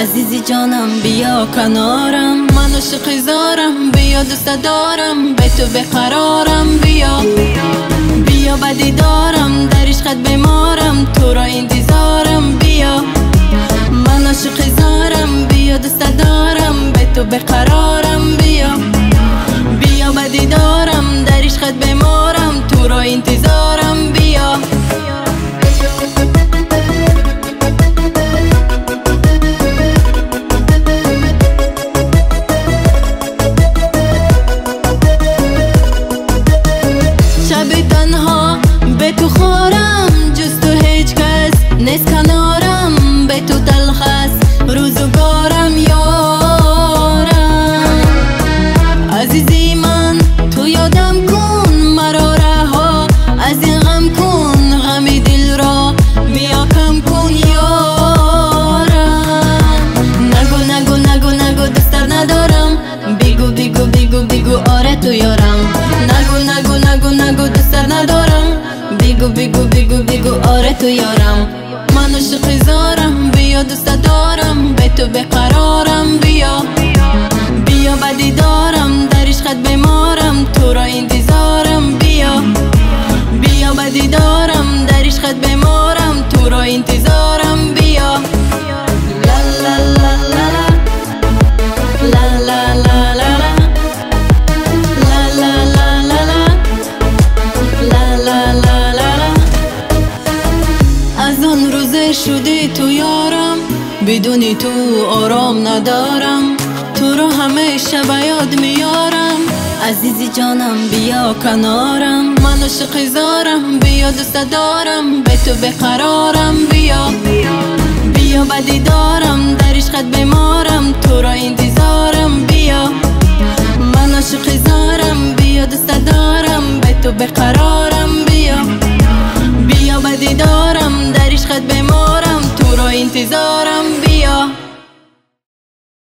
عزیزی جانم بیا کنارم، من عاشق زارم، بیا دوست دارم، به تو بقرارم. بیا بیا بدی دارم، در عشقت بیمارم، تو را انتظارم. بیا من عاشق زارم، بیا دوست دارم، به تو بقرارم. بیا بیا بدی دارم، در عشقت بیمارم، تو را انتظارم. بیا شب تنها به تو خورم، جز تو هیچ کس نیست کنارم، به تو تلخ است روزگارم یارم. عزیزی من تو یادم کن، مرا رها از این غم کن، غم دل را بیا کم کن یارم. نگو نگو نگو نگو دوست ندارم، بگو بگو بگو بگو آره تو یارم. نگو نگو نگو نگو دوست ندارم، بگو بگو بگو بگو آره تو یارم. من عاشق زارم، بیا دوست دارم، به تو بقرارم. بیا بیا بدی دارم، در عشقت بیمارم، تو را انتظارم. بیا بیا بدی دارم، در عشقت بیمارم، تو را انتظارم. بیا لا لا لا لا لا لا لا لا از آن روزه شدی تو یارم، بدونی تو آرام ندارم، تو رو همیشه به یاد میارم. عزیزی جانم بیا کنارم، من عاشق زارم، بیا دوست دارم، به تو بقرارم. بیا بیا بدی دارم، در عشقت بیمارم، تو را انتظارم. بیا من عاشق زارم، بیا دوست دارم، به تو بقرارم. بیا بیا بدی دارم، در عشقت بیمارم، تو را انتظارم. بیا